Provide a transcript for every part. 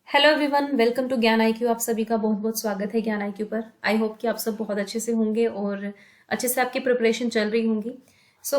Hello everyone, welcome to ज्ञान IQ. आप सभी का बहुत बहुत स्वागत है ज्ञान आईक्यू पर। आई होप कि आप सब बहुत अच्छे से होंगे और अच्छे से आपकी प्रिपरेशन चल रही होंगी।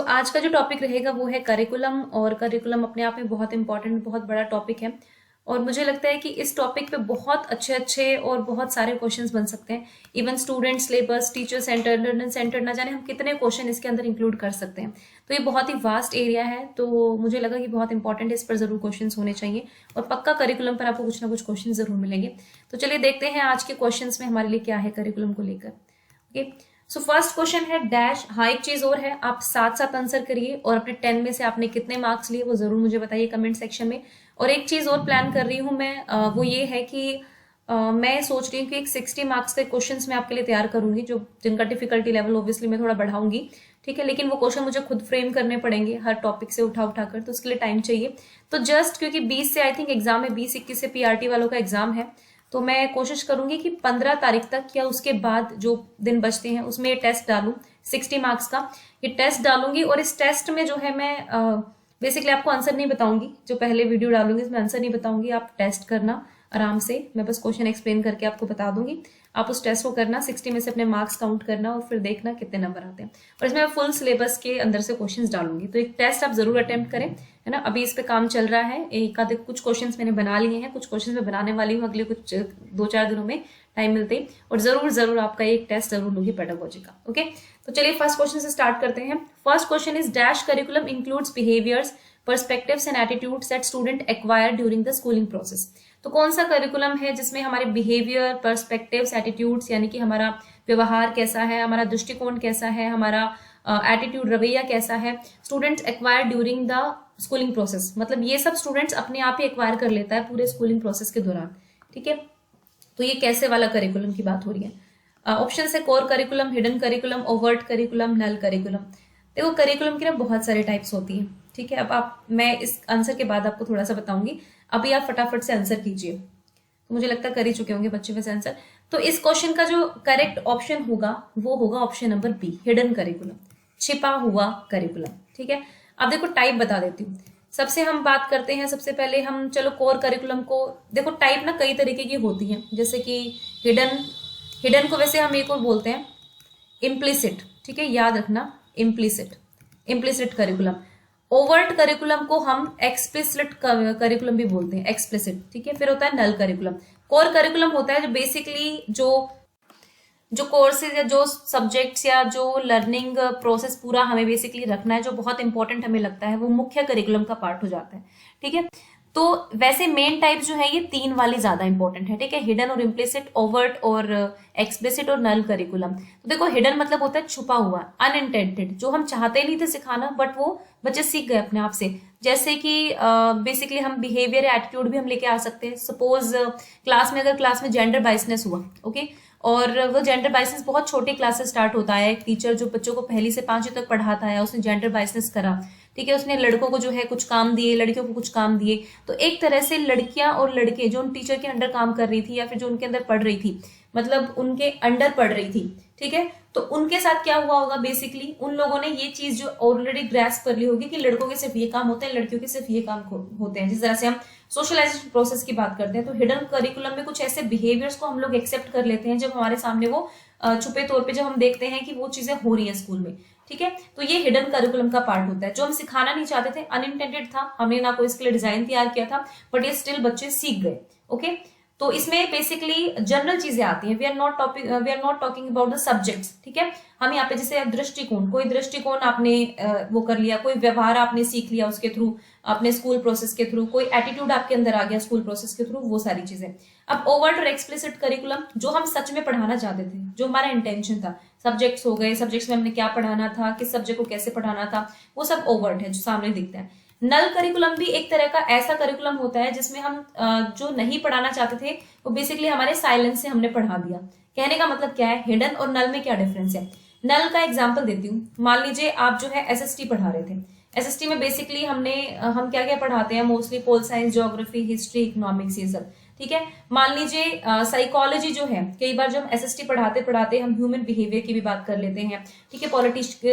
आज का जो टॉपिक रहेगा वो है करिकुलम, और करिकुलम अपने आप में बहुत इंपॉर्टेंट, बहुत बड़ा टॉपिक है। और मुझे लगता है कि इस टॉपिक पे बहुत अच्छे अच्छे और बहुत सारे क्वेश्चंस बन सकते हैं। Even student syllabus, teacher centre, learner centre, ना जाने हम कितने क्वेश्चन इसके अंदर इंक्लूड कर सकते हैं। तो ये बहुत ही वास्ट एरिया है, तो मुझे लगा कि बहुत इंपॉर्टेंट है, इस पर जरूर क्वेश्चंस होने चाहिए और पक्का करिकुलम पर आपको कुछ ना कुछ क्वेश्चन जरूर मिलेंगे। तो चलिए देखते हैं आज के क्वेश्चंस में हमारे लिए क्या है करिकुलम को लेकर। ओके, सो फर्स्ट क्वेश्चन है डैश। हाँ, एक चीज और है, आप साथ साथ आंसर करिए और अपने 10 में से आपने कितने मार्क्स लिए वो जरूर मुझे बताइए कमेंट सेक्शन में। और एक चीज और प्लान कर रही हूँ मैं, वो ये है कि मैं सोच रही हूँ कि एक 60 मार्क्स के क्वेश्चंस मैं आपके लिए तैयार करूंगी, जो जिनका डिफिकल्टी लेवल ऑब्वियसली मैं थोड़ा बढ़ाऊंगी। ठीक है, लेकिन वो क्वेश्चन मुझे खुद फ्रेम करने पड़ेंगे हर टॉपिक से उठा उठा कर, तो उसके लिए टाइम चाहिए। तो जस्ट क्योंकि 20 से आई थिंक एग्जाम है, 20-21 से पीआरटी वालों का एग्जाम है, तो मैं कोशिश करूंगी कि 15 तारीख तक या उसके बाद जो दिन बचते हैं उसमें ये टेस्ट डालूं। 60 मार्क्स का ये टेस्ट डालूंगी, और इस टेस्ट में जो है मैं बेसिकली आपको आंसर नहीं बताऊंगी। जो पहले वीडियो डालूंगी इसमें आंसर नहीं बताऊंगी, आप टेस्ट करना आराम से, मैं बस क्वेश्चन एक्सप्लेन करके आपको बता दूंगी। आप उस टेस्ट को करना, 60 में से अपने मार्क्स काउंट करना और फिर देखना कितने नंबर आते हैं। और इसमें मैं फुल सिलेबस के अंदर से क्वेश्चंस डालूंगी, तो एक टेस्ट आप जरूर अटेम्प्ट करें, है ना। अभी इस पे काम चल रहा है, एक आधे कुछ क्वेश्चंस मैंने बना लिए हैं, कुछ क्वेश्चंस मैं बनाने वाली हूँ अगले कुछ 2-4 दिनों में टाइम मिलते ही। और जरूर जरूर आपका एक टेस्ट जरूर लूंगी पेडागोजी का। ओके, तो चलिए फर्स्ट क्वेश्चन से स्टार्ट करते हैं। First question is dash curriculum includes behaviours, perspectives and attitudes that student acquire during the schooling process. तो कौन सा करिकुलम है जिसमें हमारे बिहेवियर, पर्सपेक्टिव्स, एटीट्यूड्स, यानी कि हमारा व्यवहार कैसा है, हमारा दृष्टिकोण कैसा है, हमारा एटीट्यूड, रवैया कैसा है, students acquire during the schooling process. मतलब ये सब स्टूडेंट्स अपने आप ही एक्वायर कर लेता है पूरे स्कूलिंग प्रोसेस के दौरान। ठीक है, तो ये कैसे वाला करिकुलम की बात हो रही है। ऑप्शन है core curriculum, hidden curriculum, overt curriculum, null curriculum. देखो करिकुलम की ना बहुत सारे टाइप्स होती है। ठीक है, अब मैं इस आंसर के बाद आपको थोड़ा सा बताऊंगी, अभी आप फटाफट से आंसर कीजिए। तो मुझे लगता है कर ही चुके होंगे बच्चे वैसे आंसर। तो इस क्वेश्चन का जो करेक्ट ऑप्शन होगा वो होगा option number B, hidden curriculum, छिपा हुआ करिकुलम। ठीक है, अब देखो टाइप बता देती हूँ। सबसे हम बात करते हैं, सबसे पहले हम चलो कोर करिकुलम को देखो। टाइप ना कई तरीके की होती है, जैसे कि हिडन, हिडन को वैसे हम एक और बोलते हैं इम्प्लिसिट। ठीक है, याद रखना, implicit, implicit curriculum. Overt curriculum को हम एक्सप्लिसिट करिकुलम भी बोलते हैं, एक्सप्लिसिट। ठीक है, फिर होता है नल करिकुलम। कोर करिकुलम होता है जो बेसिकली जो कोर्सेज या जो सब्जेक्ट्स या जो लर्निंग प्रोसेस पूरा हमें बेसिकली रखना है, जो बहुत इंपॉर्टेंट हमें लगता है, वो मुख्य करिकुलम का पार्ट हो जाता है। ठीक है, तो वैसे मेन टाइप जो है ये 3 वाली ज्यादा इंपॉर्टेंट है। ठीक है, हिडन और इम्प्लिसिट, ओवर्ट और एक्सप्लिसिट और नल करिकुलम। तो देखो हिडन मतलब होता है छुपा हुआ, अनइंटेंडेड, जो हम चाहते नहीं थे सिखाना बट वो बच्चे सीख गए अपने आप से। जैसे कि बेसिकली हम बिहेवियर या एटीट्यूड भी हम लेके आ सकते हैं। सपोज क्लास में, अगर क्लास में जेंडर बाइसनेस हुआ, ओके, और वो जेंडर बाइसनेस बहुत छोटे क्लास से स्टार्ट होता है। एक टीचर जो बच्चों को 1ली से 5वीं तक पढ़ाता है, उसने जेंडर बाइसनेस करा। ठीक है, उसने लड़कों को जो है कुछ काम दिए, लड़कियों को कुछ काम दिए। तो एक तरह से लड़कियां और लड़के जो उन टीचर के अंडर काम कर रही थी या फिर जो उनके अंदर पढ़ रही थी, मतलब उनके अंडर पढ़ रही थी, ठीक है, तो उनके साथ क्या हुआ होगा, बेसिकली उन लोगों ने ये चीज जो ऑलरेडी ग्रैस्प कर ली होगी कि लड़कों के सिर्फ ये काम होते हैं, लड़कियों के सिर्फ ये काम होते हैं। जिस तरह से हम सोशलाइजेशन प्रोसेस की बात करते हैं, तो हिडन करिकुलम में कुछ ऐसे बिहेवियर्स को हम लोग एक्सेप्ट कर लेते हैं जब हमारे सामने वो छुपे तौर पे जब हम देखते हैं कि वो चीजें हो रही हैं स्कूल में। ठीक है, तो ये हिडन करिकुलम का पार्ट होता है, जो हम सिखाना नहीं चाहते थे, अनइंटेंडेड था, हमने ना कोई इसके लिए डिजाइन तैयार किया था, बट ये स्टिल बच्चे सीख गए। ओके, तो इसमें बेसिकली जनरल चीजें आती हैं। We are not talking about the subjects. ठीक है, हम यहाँ पे जैसे दृष्टिकोण, कोई दृष्टिकोण आपने वो कर लिया, कोई व्यवहार आपने सीख लिया उसके थ्रू, अपने स्कूल प्रोसेस के थ्रू, कोई एटीट्यूड आपके अंदर आ गया स्कूल प्रोसेस के थ्रू, वो सारी चीजें। अब ओवर्ट और एक्सप्लिसिट करिकुलम, जो हम सच में पढ़ाना चाहते थे, जो हमारा इंटेंशन था, सब्जेक्ट्स हो गए, सब्जेक्ट्स में हमने क्या पढ़ाना था, किस सब्जेक्ट को कैसे पढ़ाना था, वो सब ओवर्ट है जो सामने दिखता है। नल करिकुलम भी एक तरह का ऐसा करिकुलम होता है जिसमें हम जो नहीं पढ़ाना चाहते थे वो बेसिकली हमारे साइलेंस से हमने पढ़ा दिया। कहने का मतलब क्या है, हिडन और नल में क्या डिफरेंस है। नल का एग्जांपल देती हूँ। मान लीजिए आप जो है एसएसटी पढ़ा रहे थे। एसएसटी में बेसिकली हम क्या क्या पढ़ाते हैं, mostly pol science, geography, history, economics, ये सब। ठीक है। मान लीजिए साइकोलॉजी जो है, कई बार जब हम एसएसटी पढ़ाते पढ़ाते हम ह्यूमन बिहेवियर की भी बात कर लेते हैं, ठीक है,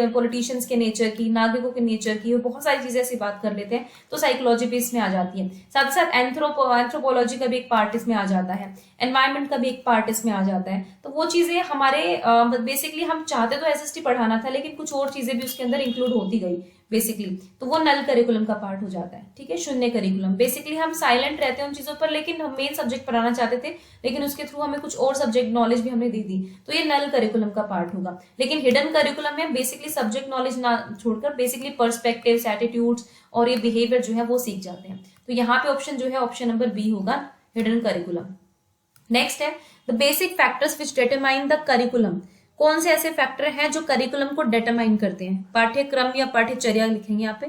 पॉलिटिशियंस के नेचर की, नागरिकों के नेचर की, और बहुत सारी चीजें ऐसी बात कर लेते हैं, तो साइकोलॉजी भी इसमें आ जाती है। साथ साथ एंथ्रोपोलॉजी का भी एक पार्ट इसमें आ जाता है, एनवायरमेंट का भी एक पार्ट इसमें आ जाता है। तो वो चीजें हमारे बेसिकली हम चाहते तो एसएसटी पढ़ाना था, लेकिन कुछ और चीजें भी उसके अंदर इंक्लूड होती गई बेसिकली, तो वो नल करिकुलम का पार्ट हो जाता है, ठीक है, शून्य करिकुलम। बेसिकली हम साइलेंट रहते हैं उन चीजों पर, लेकिन हम मेन सब्जेक्ट पढ़ाना चाहते थे, लेकिन उसके थ्रू हमें कुछ और सब्जेक्ट नॉलेज भी हमने दे दी, तो ये नल करिकुलम का पार्ट होगा। लेकिन हिडन करिकुलम में बेसिकली सब्जेक्ट नॉलेज ना छोड़कर बेसिकली पर्सपेक्टिव्स, एटीट्यूड्स और ये बिहेवियर जो है वो सीख जाते हैं। तो यहाँ पे ऑप्शन जो है ऑप्शन नंबर बी होगा, हिडन करिकुलम। नेक्स्ट है the basic factors which determine the curriculum. कौन से ऐसे फैक्टर हैं जो करिकुलम को डिटरमाइन करते हैं? पाठ्यक्रम या पाठ्यचर्या लिखेंगे यहाँ पे,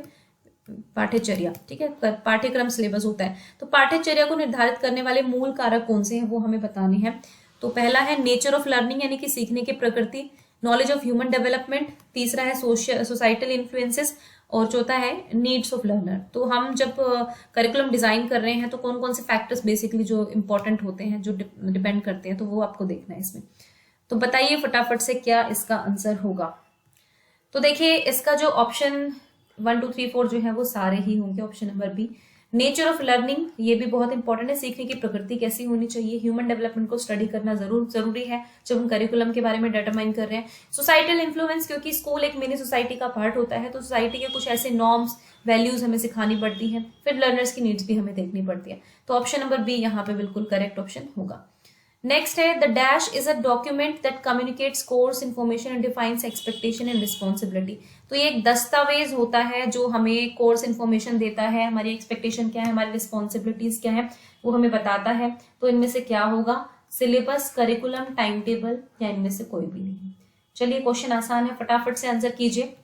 पाठ्यचर्या, ठीक है, पाठ्यक्रम सिलेबस होता है। तो पाठ्यचर्या को निर्धारित करने वाले मूल कारक कौन से हैं वो हमें बताने हैं। तो पहला है नेचर ऑफ लर्निंग, यानी कि सीखने की प्रकृति, नॉलेज ऑफ ह्यूमन डेवलपमेंट, तीसरा है सोसाइटल इन्फ्लुएंसेस, और चौथा है नीड्स ऑफ लर्नर। तो हम जब करिकुलम डिजाइन कर रहे हैं तो कौन कौन से फैक्टर्स बेसिकली जो इंपॉर्टेंट होते हैं, जो डिपेंड करते हैं, तो वो आपको देखना है इसमें। तो बताइए फटाफट से क्या इसका आंसर होगा। तो देखिए इसका जो ऑप्शन 1 2 3 4 जो है वो सारे ही होंगे। Option number B, nature of learning, ये भी बहुत इंपॉर्टेंट है, सीखने की प्रकृति कैसी होनी चाहिए, ह्यूमन डेवलपमेंट को स्टडी करना जरूरी है जब हम करिकुलम के बारे में डिटरमाइन कर रहे हैं। सोसाइटल इन्फ्लुएंस, क्योंकि स्कूल एक मिनी सोसाइटी का पार्ट होता है, तो सोसाइटी के कुछ ऐसे नॉर्म्स, वैल्यूज हमें सिखानी पड़ती है, फिर लर्नर्स की नीड्स भी हमें देखनी पड़ती है। तो ऑप्शन नंबर बी यहाँ पे बिल्कुल करेक्ट ऑप्शन होगा। नेक्स्ट है the dash is a document that communicates course information and defines expectation and responsibility. तो ये एक दस्तावेज होता है जो हमें कोर्स इन्फॉर्मेशन देता है, हमारी एक्सपेक्टेशन क्या है, हमारी रिस्पॉन्सिबिलिटीज क्या है, वो हमें बताता है। तो इनमें से क्या होगा? सिलेबस, करिकुलम, टाइम टेबल, या इनमें से कोई भी नहीं। चलिए क्वेश्चन आसान है, फटाफट से आंसर कीजिए।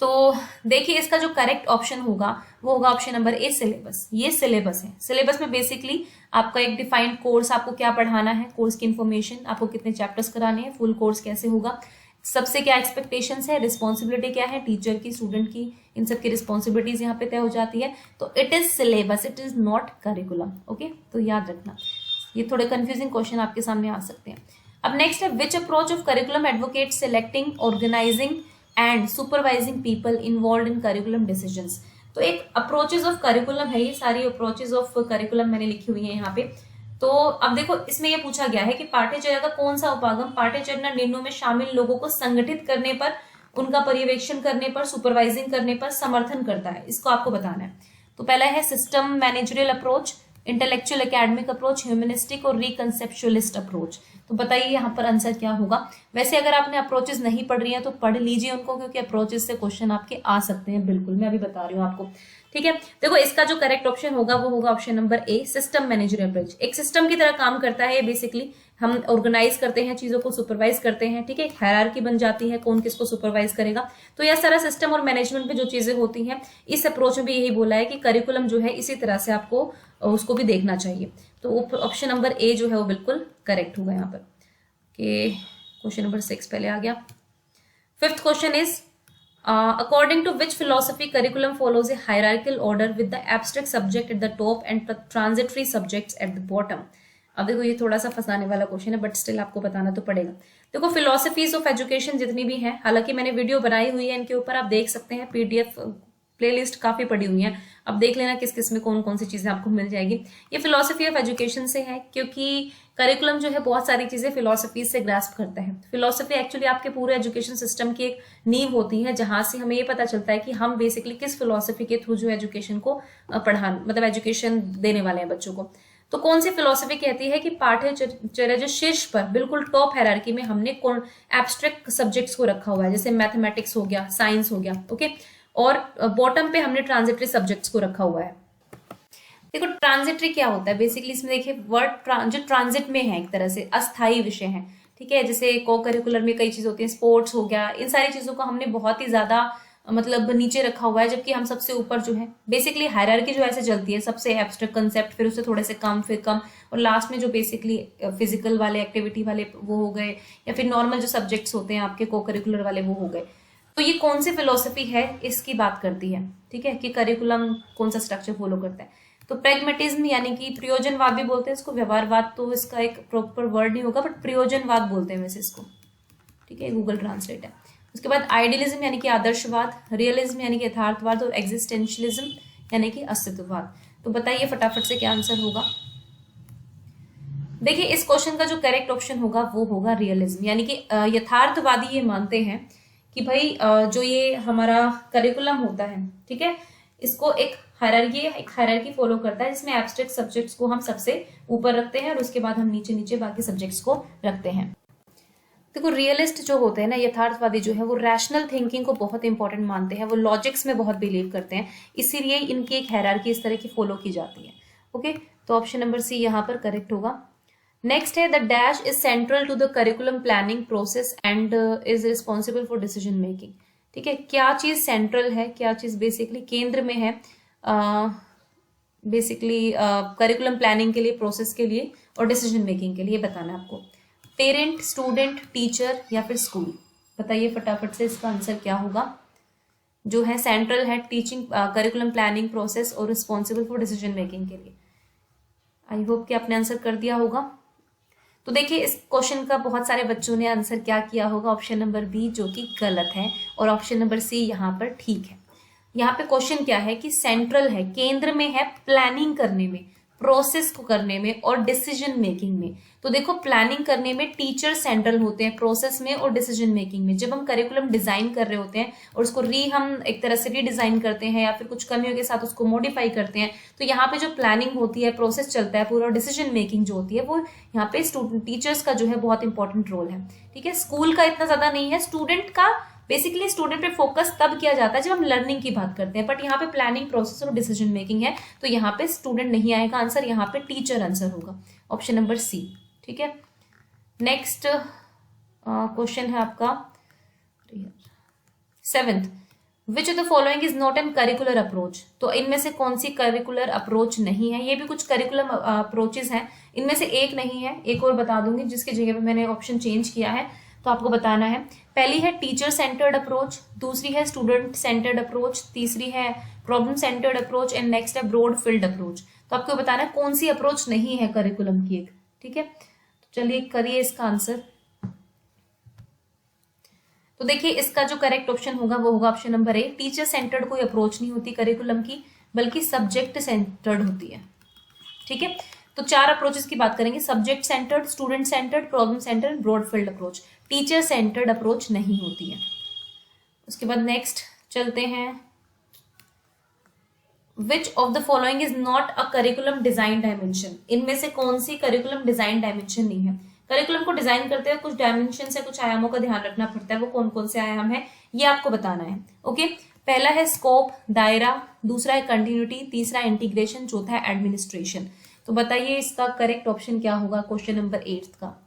तो देखिए इसका जो करेक्ट ऑप्शन होगा वो होगा ऑप्शन नंबर ए, सिलेबस। ये सिलेबस है। सिलेबस में बेसिकली आपका एक डिफाइंड कोर्स, आपको क्या पढ़ाना है, कोर्स की इन्फॉर्मेशन, आपको कितने चैप्टर्स कराने हैं, फुल कोर्स कैसे होगा, सबसे क्या एक्सपेक्टेशंस है, रिस्पॉन्सिबिलिटी क्या है टीचर की, स्टूडेंट की, इन सब की रिस्पॉन्सिबिलिटीज यहाँ पे तय हो जाती है। तो it is syllabus, it is not curriculum. Okay, तो याद रखना, ये थोड़े कंफ्यूजिंग क्वेश्चन आपके सामने आ सकते हैं। अब नेक्स्ट है which approach of curriculum advocate selecting, organizing and supervising people involve in curriculum decisions. तो एक अप्रोचेज ऑफ करिकुलम है, ये सारी अप्रोचेज ऑफ करिकुलम मैंने लिखी हुई है यहाँ पे। तो अब देखो इसमें यह पूछा गया है कि पाठ्यचर्या का कौन सा उपागम पाठ्यचर्या निर्णयों में शामिल लोगों को संगठित करने पर, उनका पर्यवेक्षण करने पर, सुपरवाइजिंग करने पर समर्थन करता है, इसको आपको बताना है। तो पहला है system managerial approach, intellectual academic approach, humanistic और रिकंसेप्चुअलिस्ट अप्रोच। तो बताइए यहाँ पर आंसर क्या होगा। वैसे अगर आपने अप्रोचेस नहीं पढ़ रही हैं तो पढ़ लीजिए उनको, क्योंकि अप्रोचेस से क्वेश्चन आपके आ सकते हैं, बिल्कुल मैं अभी बता रही हूँ आपको, ठीक है। देखो इसका जो करेक्ट ऑप्शन होगा वो होगा option number A, system managerial approach. एक सिस्टम की तरह काम करता है बेसिकली, हम ऑर्गेनाइज करते हैं चीजों को, सुपरवाइज करते हैं, ठीक है, एक हायरार्की बन जाती है कौन किसको सुपरवाइज करेगा। तो यह सारा सिस्टम और मैनेजमेंट में जो चीजें होती हैं, इस अप्रोच में भी यही बोला है कि करिकुलम जो है इसी तरह से आपको उसको भी देखना चाहिए। तो ऑप्शन नंबर ए जो है वो बिल्कुल करेक्ट होगा यहाँ पर। क्वेश्चन नंबर 6 पहले आ गया। Fifth question is according to which philosophy curriculum follows a hierarchical order with the abstract subject at the top and transitory subjects at the bottom. अब देखो ये थोड़ा सा फंसाने वाला क्वेश्चन है, बट स्टिल आपको बताना तो पड़ेगा। देखो फिलोसफीज ऑफ एजुकेशन जितनी भी हैं, हालांकि मैंने वीडियो बनाई हुई है इनके ऊपर, आप देख सकते हैं, पीडीएफ प्लेलिस्ट काफी पड़ी हुई है, अब देख लेना किस किस में कौन कौन सी चीजें आपको मिल जाएगी। ये फिलोसफी ऑफ एजुकेशन से है, क्योंकि करिकुलम जो है बहुत सारी चीजें फिलोसफी से ग्रास्प करता है। फिलोसफी एक्चुअली आपके पूरे एजुकेशन सिस्टम की एक नींव होती है, जहां से हमें ये पता चलता है कि हम बेसिकली किस फिलोसफी के थ्रू जो एजुकेशन को मतलब एजुकेशन देने वाले हैं बच्चों को। तो कौन सी फिलोसफी कहती है कि पाठ्यचर्या जो शीर्ष पर बिल्कुल टॉप हायरार्की में हमने कौन एब्स्ट्रैक्ट सब्जेक्ट्स को रखा हुआ है, जैसे मैथमेटिक्स हो गया, साइंस हो गया, ओके, और बॉटम पे हमने ट्रांजिटरी सब्जेक्ट्स को रखा हुआ है। देखो ट्रांजिटरी क्या होता है बेसिकली, इसमें देखिए वर्ड जो ट्रांजिट में है, एक तरह से अस्थायी विषय है, ठीक है, जैसे को करिकुलर में कई चीज होती है, स्पोर्ट्स हो गया, इन सारी चीजों को हमने बहुत ही ज्यादा मतलब नीचे रखा हुआ है, जबकि हम सबसे ऊपर जो है बेसिकली हायरार्की जो ऐसे चलती है, सबसे एब्स्ट्रैक्ट कंसेप्ट, फिर उससे थोड़े से कम, फिर कम, और लास्ट में जो बेसिकली फिजिकल वाले एक्टिविटी वाले वो हो गए, या फिर नॉर्मल जो सब्जेक्ट्स होते हैं आपके को करिकुलर वाले वो हो गए। तो ये कौन सी फिलोसफी है इसकी बात करती है, ठीक है, कि करिकुलम कौन सा स्ट्रक्चर फॉलो करता है। तो प्रैग्मेटिज्म यानी कि प्रयोजनवाद भी बोलते हैं इसको, व्यवहारवाद तो इसका एक प्रॉपर वर्ड नहीं होगा, बट प्रयोजनवाद बोलते हैं वैसे इसको, ठीक है, गूगल ट्रांसलेट है। उसके बाद आइडियलिज्म यानी कि आदर्शवाद, रियलिज्म यानी कि यथार्थवाद, और एग्जिस्टेंशियलिज्म यानी कि अस्तित्ववाद। तो बताइए फटाफट से क्या आंसर होगा। देखिए इस क्वेश्चन का जो करेक्ट ऑप्शन होगा वो होगा रियलिज्म, यानी कि यथार्थवादी ये मानते हैं कि भाई जो ये हमारा करिकुलम होता है, ठीक है, इसको एक हायरार्की फॉलो करता है, जिसमें एब्स्ट्रैक्ट सब्जेक्ट्स को हम सबसे ऊपर रखते हैं और उसके बाद हम नीचे नीचे बाकी सब्जेक्ट्स को रखते हैं। देखो रियलिस्ट जो होते हैं ना, यथार्थवादी जो है, वो रैशनल थिंकिंग को बहुत इंपॉर्टेंट मानते हैं, वो लॉजिक्स में बहुत बिलीव करते हैं, इसीलिए इनकी एक हायरार्की इस तरह की फॉलो की जाती है। ओके, तो ऑप्शन नंबर सी यहाँ पर करेक्ट होगा। नेक्स्ट है the dash is central to the curriculum planning process and is responsible for decision making. ठीक है, क्या चीज सेंट्रल है, क्या चीज बेसिकली केंद्र में है, बेसिकली करिकुलम प्लानिंग के लिए, प्रोसेस के लिए और डिसीजन मेकिंग के लिए बताना है आपको। पेरेंट, स्टूडेंट, टीचर या फिर स्कूल, बताइए फटाफट से इसका आंसर क्या होगा। जो है सेंट्रल है टीचिंग करिकुलम प्लानिंग प्रोसेस और रिस्पॉन्सिबल फॉर डिसीजन मेकिंग के लिए। आई होप कि आपने आंसर कर दिया होगा। तो देखिए इस क्वेश्चन का बहुत सारे बच्चों ने आंसर क्या किया होगा, ऑप्शन नंबर बी, जो कि गलत है, और ऑप्शन नंबर सी यहाँ पर ठीक है। यहाँ पे क्वेश्चन क्या है कि सेंट्रल है, केंद्र में है, प्लानिंग करने में, प्रोसेस को करने में और डिसीजन मेकिंग में। तो देखो प्लानिंग करने में टीचर सेंट्रल होते हैं, प्रोसेस में और डिसीजन मेकिंग में। जब हम करिकुलम डिजाइन कर रहे होते हैं और उसको हम एक तरह से रीडिजाइन करते हैं या फिर कुछ कमियों के साथ उसको मॉडिफाई करते हैं, तो यहाँ पे जो प्लानिंग होती है, प्रोसेस चलता है पूरा, और डिसीजन मेकिंग जो होती है वो यहाँ पे स्टूडेंट टीचर्स का जो है बहुत इंपॉर्टेंट रोल है। ठीक है, स्कूल का इतना ज्यादा नहीं है, स्टूडेंट का बेसिकली स्टूडेंट पे फोकस तब किया जाता है जब हम लर्निंग की बात करते हैं, बट यहाँ पे प्लानिंग, प्रोसेस और डिसीजन मेकिंग है, तो यहाँ पे स्टूडेंट नहीं आएगा आंसर, यहाँ पे टीचर आंसर होगा, ऑप्शन नंबर सी। ठीक है, नेक्स्ट क्वेश्चन है आपका 7th, which of the following is not an curricular approach. तो इनमें से कौन सी करिकुलर अप्रोच नहीं है, ये भी कुछ करिकुलम अप्रोचेस हैं, इनमें से एक नहीं है, एक और बता दूंगी जिसकी जगह पे मैंने ऑप्शन चेंज किया है, तो आपको बताना है। पहली है टीचर सेंटर्ड अप्रोच, दूसरी है स्टूडेंट सेंटर्ड अप्रोच, तीसरी है problem centred approach and next है ब्रॉड फील्ड अप्रोच। तो आपको बताना है कौन सी अप्रोच नहीं है करिकुलम की एक। ठीक है, तो चलिए करिए इसका आंसर। तो देखिए इसका जो करेक्ट ऑप्शन होगा वो होगा option number A, teacher centred कोई अप्रोच नहीं होती करिकुलम की, बल्कि सब्जेक्ट सेंटर्ड होती है। ठीक है, तो 4 अप्रोचेस की बात करेंगे, subject centred, student centred, problem centred, broad field approach. Teacher centred approach नहीं होती है। उसके बाद नेक्स्ट चलते हैं, which of the following is not a curriculum design dimension. इनमें से कौन सी करिकुलम डिजाइन डायमेंशन नहीं है। करिकुलम को डिजाइन करते हुए कुछ डायमेंशन से, कुछ आयामों का ध्यान रखना पड़ता है, वो कौन कौन से आयाम है ये आपको बताना है। ओके, पहला है स्कोप, दायरा, दूसरा है कंटिन्यूटी, तीसरा इंटीग्रेशन, चौथा है एडमिनिस्ट्रेशन। तो बताइए इसका करेक्ट ऑप्शन क्या होगा क्वेश्चन नंबर 8 का।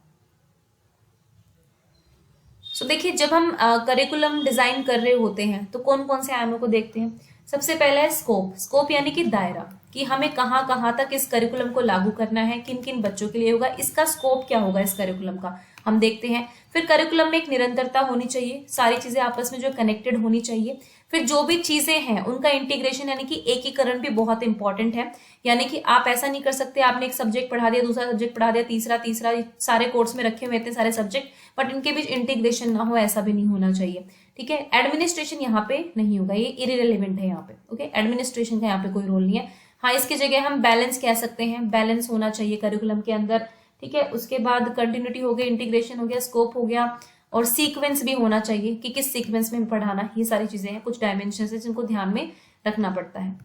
सो देखिए जब हम करिकुलम डिजाइन कर रहे होते हैं तो कौन कौन से आयामों को देखते हैं। सबसे पहला है स्कोप, स्कोप यानी कि दायरा, कि हमें कहाँ कहाँ तक इस करिकुलम को लागू करना है, किन किन बच्चों के लिए होगा, इसका स्कोप क्या होगा इस करिकुलम का, हम देखते हैं। फिर करिकुलम में एक निरंतरता होनी चाहिए, सारी चीजें आपस में जो कनेक्टेड होनी चाहिए। फिर जो भी चीजें हैं उनका इंटीग्रेशन यानी कि एकीकरण भी बहुत इंपॉर्टेंट है, यानी कि आप ऐसा नहीं कर सकते आपने एक सब्जेक्ट पढ़ा दिया, दूसरा सब्जेक्ट पढ़ा दिया, तीसरा सारे कोर्स में रखे हुए थे सारे सब्जेक्ट, बट इनके बीच इंटीग्रेशन ना हो, ऐसा भी नहीं होना चाहिए। ठीक है, एडमिनिस्ट्रेशन यहाँ पे नहीं होगा, ये इररिलेवेंट है यहाँ पे। ओके, एडमिनिस्ट्रेशन का यहाँ पे कोई रोल नहीं है। हाँ, इसकी जगह हम बैलेंस कह सकते हैं, बैलेंस होना चाहिए करिकुलम के अंदर। ठीक है, उसके बाद कंटिन्यूटी हो गई, इंटीग्रेशन हो गया, स्कोप हो गया, और सीक्वेंस भी होना चाहिए कि किस सीक्वेंस में पढ़ाना, ये सारी चीजें हैं, कुछ डायमेंशन है जिनको ध्यान में रखना पड़ता है।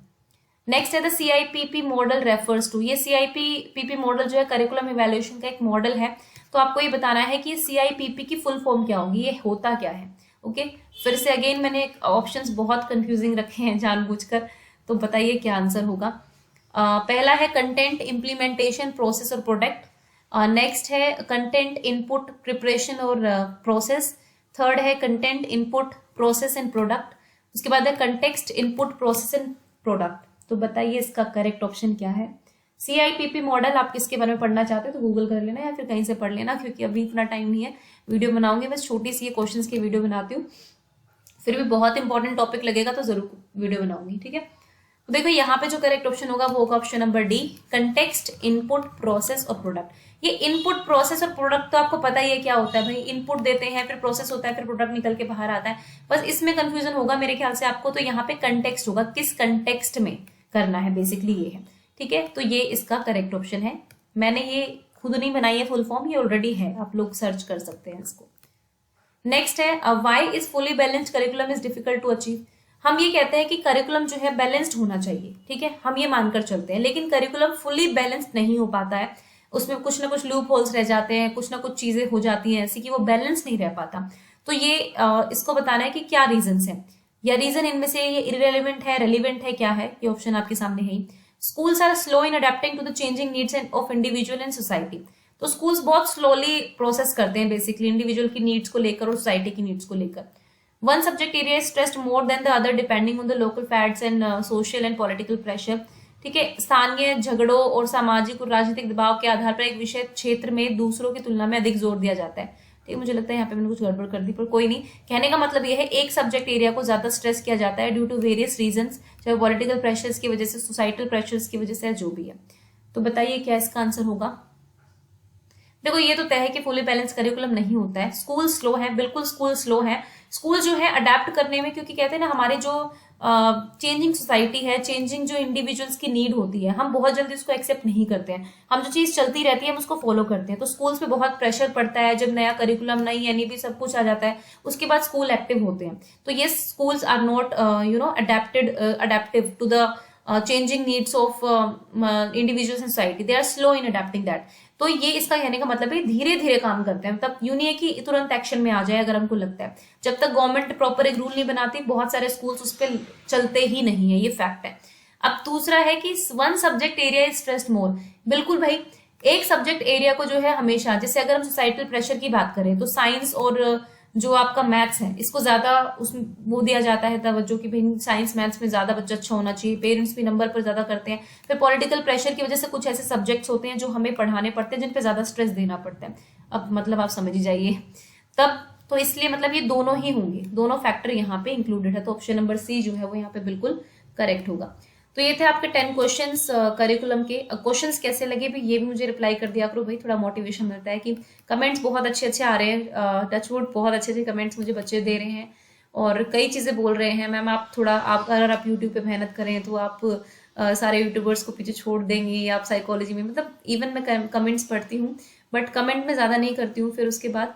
नेक्स्ट है the CIPP model refers to. ये CIPP मॉडल जो है करिकुलम इवैल्यूएशन का एक मॉडल है, तो आपको ये बताना है कि CIPP की फुल फॉर्म क्या होगी, ये होता क्या है। ओके, फिर से अगेन मैंने ऑप्शंस बहुत कंफ्यूजिंग रखे हैं जानबूझकर, तो बताइए क्या आंसर होगा। पहला है कंटेंट, इम्प्लीमेंटेशन, प्रोसेस और प्रोडक्ट। नेक्स्ट है कंटेंट, इनपुट, प्रिपरेशन और प्रोसेस। थर्ड है content, input, process and product. उसके बाद है context, input, process and product. तो बताइए इसका करेक्ट ऑप्शन क्या है। CIPP मॉडल आप किसके बारे में पढ़ना चाहते हो तो गूगल कर लेना या फिर कहीं से पढ़ लेना, क्योंकि अभी इतना टाइम नहीं है, वीडियो बनाऊंगी बस छोटी सी, ये क्वेश्चंस की वीडियो बनाती हूँ, फिर भी बहुत इंपॉर्टेंट टॉपिक लगेगा तो जरूर वीडियो बनाऊंगी। ठीक है, तो देखो यहाँ पे जो करेक्ट ऑप्शन होगा वो होगा option number D, context, input, process और प्रोडक्ट। ये इनपुट, प्रोसेस और प्रोडक्ट तो आपको पता ही है क्या होता है भाई, इनपुट देते हैं, फिर प्रोसेस होता है, फिर प्रोडक्ट निकल के बाहर आता है। बस इसमें कंफ्यूजन होगा मेरे ख्याल से आपको, तो यहाँ पे कंटेक्स्ट होगा, किस कंटेक्स्ट में करना है, बेसिकली ये है। ठीक है, तो ये इसका करेक्ट ऑप्शन है। मैंने ये खुद नहीं बनाई है फुल फॉर्म, ये ऑलरेडी है, आप लोग सर्च कर सकते हैं इसको। नेक्स्ट है why is fully balanced curriculum is difficult to achieve. हम ये कहते हैं कि करिकुलम जो है बैलेंस्ड होना चाहिए, ठीक है, हम ये मानकर चलते हैं, लेकिन करिकुलम फुली बैलेंस्ड नहीं हो पाता है, उसमें कुछ ना कुछ लूप होल्स रह जाते हैं, कुछ ना कुछ चीजें हो जाती हैं ऐसी कि वो बैलेंस नहीं रह पाता। तो ये इसको बताना है कि क्या रीजंस है, या रीजन इनमें से ये इररिलेवेंट है, रेलिवेंट है, क्या है, ये ऑप्शन आपके सामने है ही। Schools are slow in adapting to the changing needs of individual and society. तो स्कूल्स बहुत स्लोली प्रोसेस करते हैं बेसिकली इंडिविजुअल की नीड्स को लेकर और सोसाइटी की नीड्स को लेकर। One subject area is stressed more than the other depending on the local facts and social and political pressure. ठीक है, स्थानीय झगड़ों और सामाजिक और राजनीतिक दबाव के आधार पर एक विषय क्षेत्र में दूसरों की तुलना में अधिक जोर दिया जाता है। ठीक है, मुझे लगता है यहाँ पे मैंने कुछ गड़बड़ कर दी, पर कोई नहीं। कहने का मतलब यह है एक सब्जेक्ट एरिया को ज्यादा स्ट्रेस किया जाता है ड्यू टू वेरियस रीजंस, चाहे पॉलिटिकल प्रेशर्स की वजह से, सोसाइटल प्रेशर्स की वजह से, जो भी है। तो बताइए क्या इसका आंसर होगा। देखो ये तो तय है कि फुली बैलेंस करिकुलम नहीं होता है, स्कूल स्लो है, बिल्कुल स्कूल स्लो है। स्कूल जो है अडेप्ट करने में, क्योंकि कहते हैं ना हमारे जो चेंजिंग सोसाइटी है, चेंजिंग जो इंडिविजुअल्स की नीड होती है, हम बहुत जल्दी उसको एक्सेप्ट नहीं करते हैं। हम जो चीज चलती रहती है हम उसको फॉलो करते हैं। तो स्कूल्स पे बहुत प्रेशर पड़ता है, जब नया करिकुलम, नई एनईपी सब कुछ आ जाता है, उसके बाद स्कूल एक्टिव होते हैं। तो ये schools are not adaptive to the changing needs of individuals in society, they are slow in adapting that। तो ये इसका कहने का मतलब है धीरे धीरे काम करते हैं, मतलब यूं नहीं है कि तुरंत एक्शन में आ जाए अगर हमको लगता है। जब तक गवर्नमेंट प्रॉपर एक रूल नहीं बनाती, बहुत सारे स्कूल्स उस पर चलते ही नहीं है, ये फैक्ट है। अब दूसरा है कि one subject area is stressed more. बिल्कुल भाई, एक सब्जेक्ट एरिया को जो है हमेशा, जैसे अगर हम सोसाइटल प्रेशर की बात करें तो साइंस और जो आपका मैथ्स है इसको ज्यादा उसमें वो दिया जाता है तवज्जो कि भाई साइंस मैथ्स में ज्यादा बच्चा अच्छा होना चाहिए, पेरेंट्स भी नंबर पर ज्यादा करते हैं। फिर पॉलिटिकल प्रेशर की वजह से कुछ ऐसे सब्जेक्ट्स होते हैं जो हमें पढ़ाने पड़ते हैं जिन पे ज्यादा स्ट्रेस देना पड़ता है। अब मतलब आप समझ ही जाइए तब, तो इसलिए मतलब ये दोनों ही होंगे, दोनों फैक्टर यहाँ पे इंक्लूडेड है। तो ऑप्शन नंबर सी जो है वो यहाँ पे बिल्कुल करेक्ट होगा। तो ये थे आपके 10 क्वेश्चंस करिकुलम के। क्वेश्चंस कैसे लगे भी ये भी मुझे रिप्लाई कर दिया करो भाई, थोड़ा मोटिवेशन मिलता है कि कमेंट्स बहुत अच्छे अच्छे आ रहे हैं, टचवुड बहुत अच्छे अच्छे कमेंट्स मुझे बच्चे दे रहे हैं और कई चीजें बोल रहे हैं। मैम आप थोड़ा, आप अगर आप यूट्यूब पे मेहनत करें तो आप सारे यूट्यूबर्स को पीछे छोड़ देंगी, आप साइकोलॉजी में, मतलब इवन मैं कमेंट्स पढ़ती हूँ बट कमेंट में ज्यादा नहीं करती हूँ, फिर उसके बाद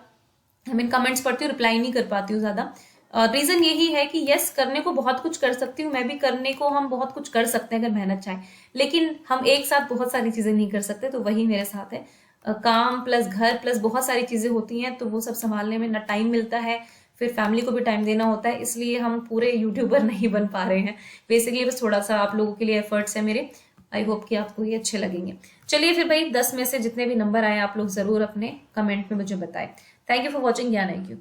आई मीन कमेंट्स पढ़ती हूँ, रिप्लाई नहीं कर पाती हूँ ज्यादा। रीजन यही है कि यस, करने को बहुत कुछ कर सकती हूँ मैं भी, करने को हम बहुत कुछ कर सकते हैं अगर मेहनत चाहे, लेकिन हम एक साथ बहुत सारी चीजें नहीं कर सकते। तो वही मेरे साथ है, काम प्लस घर प्लस बहुत सारी चीजें होती हैं, तो वो सब संभालने में ना टाइम मिलता है, फिर फैमिली को भी टाइम देना होता है, इसलिए हम पूरे यूट्यूबर नहीं बन पा रहे हैं। बेसिकली बस थोड़ा सा आप लोगों के लिए एफर्ट्स है मेरे, आई होप कि आपको ये अच्छे लगेंगे। चलिए फिर भाई 10 में से जितने भी नंबर आए आप लोग जरूर अपने कमेंट में मुझे बताएं। थैंक यू फॉर वॉचिंग ज्ञान IQ।